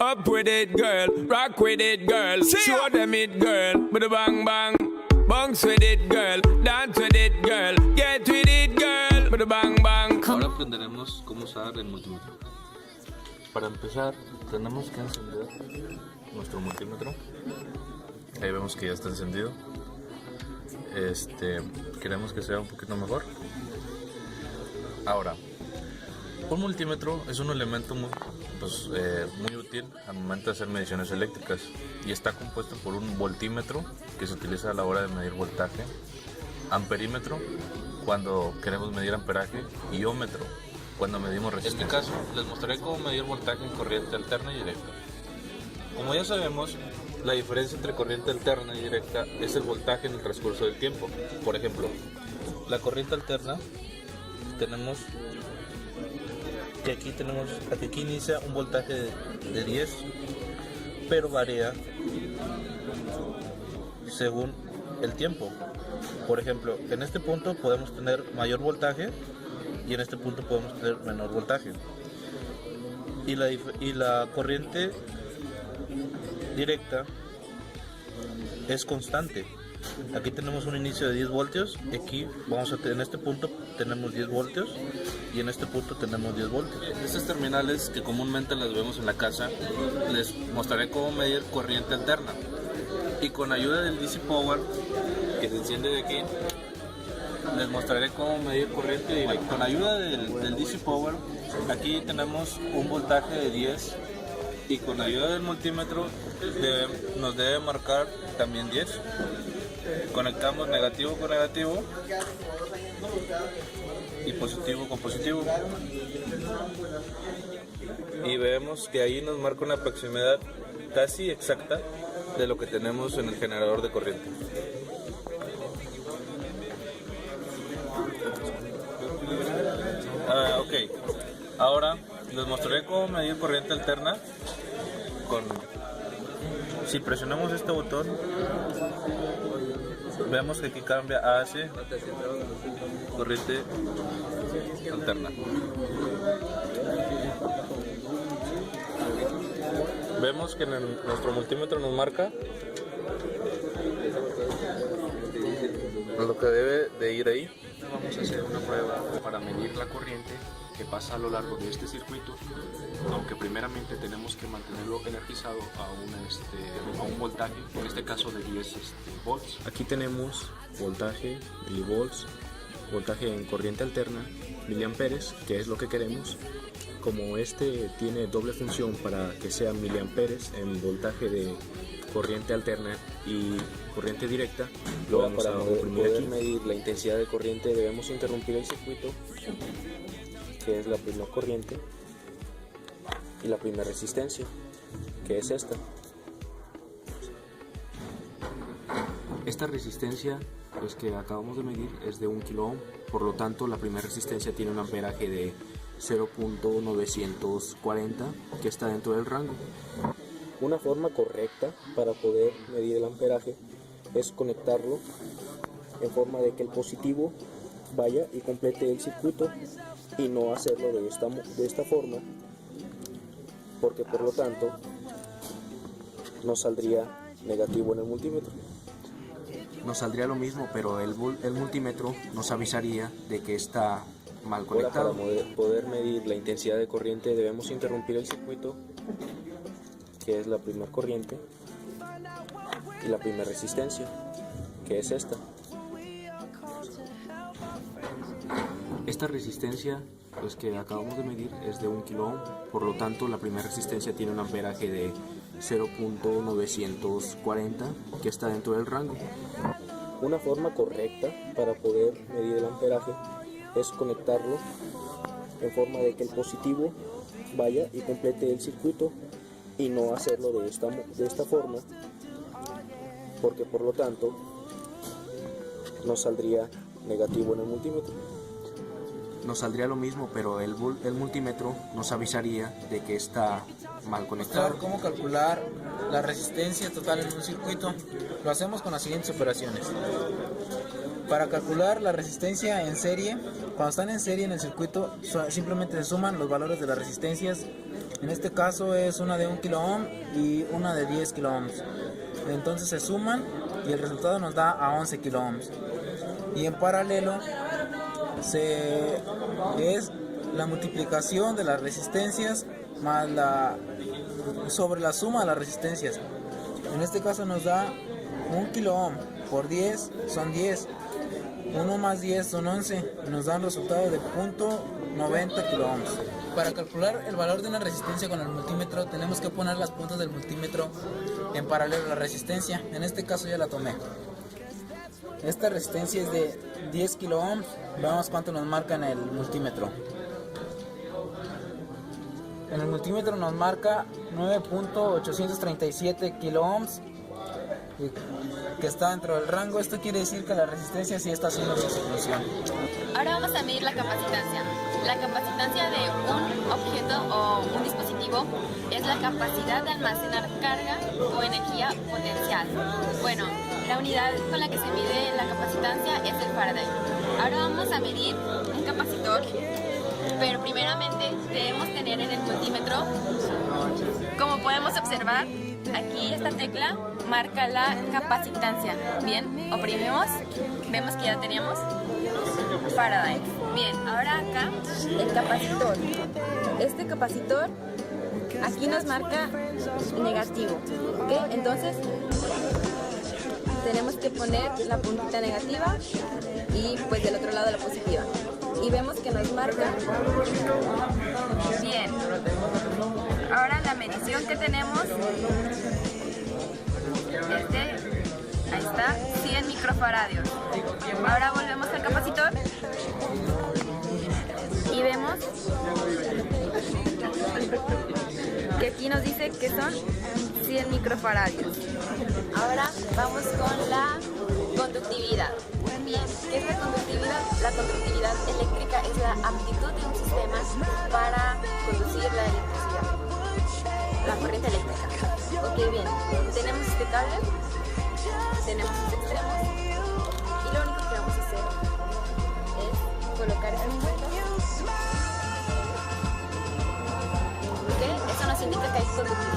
Up with it, girl. Rock with it, girl. Show them it, girl. With a bang bang. Bounce with it, girl. Dance with it, girl. Get with it, girl. With a bang bang. Ahora aprenderemos cómo usar el multímetro. Para empezar, tenemos que encender nuestro multímetro. Ahí vemos que ya está encendido. Queremos que sea un poquito mejor. Ahora, un multímetro es un elemento muy útil al momento de hacer mediciones eléctricas y está compuesto por un voltímetro que se utiliza a la hora de medir voltaje, amperímetro cuando queremos medir amperaje y ohmmetro cuando medimos resistencia. En este caso les mostraré cómo medir voltaje en corriente alterna y directa. Como ya sabemos, la diferencia entre corriente alterna y directa es el voltaje en el transcurso del tiempo. Por ejemplo, la corriente alterna tenemos que aquí inicia un voltaje de 10, pero varía según el tiempo. Por ejemplo, en este punto podemos tener mayor voltaje y en este punto podemos tener menor voltaje. Y la corriente directa es constante. Aquí tenemos un inicio de 10 voltios, aquí en este punto tenemos 10 voltios y en este punto tenemos 10 voltios. Estas terminales que comúnmente las vemos en la casa, les mostraré cómo medir corriente alterna. Y con ayuda del DC Power, que se enciende de aquí, les mostraré cómo medir corriente directa. Con ayuda del DC Power, aquí tenemos un voltaje de 10 y con ayuda del multímetro nos debe marcar también 10. Conectamos negativo con negativo y positivo con positivo y vemos que ahí nos marca una proximidad casi exacta de lo que tenemos en el generador de corriente. Ok, ahora les mostraré cómo medir corriente alterna si presionamos este botón. Vemos que aquí cambia a AC, corriente alterna. Vemos que nuestro multímetro nos marca lo que debe de ir ahí. Vamos a hacer una prueba para medir la corriente que pasa a lo largo de este circuito, aunque primeramente tenemos que mantenerlo energizado a un voltaje, en este caso de 10 volts. Aquí tenemos voltaje, milivolts, voltaje en corriente alterna, miliamperes, que es lo que queremos. Como tiene doble función para que sea miliamperes en voltaje de corriente alterna y corriente directa, lo vamos a comprimir aquí. Para poder medir la intensidad de corriente debemos interrumpir el circuito, que es la primera corriente, y la primera resistencia, que es esta. Esta resistencia que acabamos de medir es de 1 kilo ohm, por lo tanto la primera resistencia tiene un amperaje de 0.940, que está dentro del rango. Una forma correcta para poder medir el amperaje es conectarlo en forma de que el positivo vaya y complete el circuito y no hacerlo de esta forma, porque por lo tanto nos saldría negativo en el multímetro. Nos saldría lo mismo, pero el multímetro nos avisaría de que está mal conectado. Ahora, para poder medir la intensidad de corriente debemos interrumpir el circuito, que es la primera corriente, y la primera resistencia, que es esta. Esta resistencia que acabamos de medir es de 1 kilo ohm, por lo tanto la primera resistencia tiene un amperaje de 0.940, que está dentro del rango. Una forma correcta para poder medir el amperaje es conectarlo en forma de que el positivo vaya y complete el circuito y no hacerlo de esta forma, porque por lo tanto nos saldría negativo en el multímetro. Nos saldría lo mismo, pero el multímetro nos avisaría de que está mal conectado. ¿Cómo calcular la resistencia total en un circuito? Lo hacemos con las siguientes operaciones. Para calcular la resistencia en serie, cuando están en serie en el circuito, simplemente se suman los valores de las resistencias En este caso es una de 1 kilo ohm y una de 10 kilo ohms. Entonces se suman y el resultado nos da a 11 kilo ohms. Y en paralelo es la multiplicación de las resistencias más sobre la suma de las resistencias. En este caso nos da 1 kilo ohm por 10 son 10. 1 más 10 son 11 y nos da un resultado de 0.90 kilo ohms. Para calcular el valor de una resistencia con el multímetro tenemos que poner las puntas del multímetro en paralelo a la resistencia. En este caso ya la tomé. Esta resistencia es de 10 kilo ohms. Veamos cuánto nos marca en el multímetro. En el multímetro nos marca 9.837 kilo ohms, que está dentro del rango. Esto quiere decir que la resistencia sí está haciendo su función. Ahora vamos a medir la capacitancia. La capacitancia de un objeto o un dispositivo es la capacidad de almacenar carga o energía potencial. Bueno, la unidad con la que se mide la capacitancia es el Faraday. Ahora vamos a medir un capacitor, pero primeramente debemos tener en el multímetro, como podemos observar, aquí esta tecla marca la capacitancia. Bien, oprimimos, vemos que ya teníamos Faraday. Bien, ahora acá el capacitor. Este capacitor aquí nos marca negativo, ¿ok? Entonces tenemos que poner la puntita negativa y pues del otro lado la positiva. Y vemos que nos marca bien. Ahora la medición que tenemos es de, ahí está, 100 microfaradios. Ahora volvemos al capacitor y vemos que aquí nos dice que son 100 microfaradios. Ahora vamos con la conductividad. Bien, ¿qué es la conductividad? La conductividad eléctrica es la aptitud de un sistema para conducir la electricidad, la corriente eléctrica. Ok, bien, tenemos este cable, tenemos este extremo y lo único que vamos a hacer es colocar este punto. Ok, eso nos indica que hay conductividad.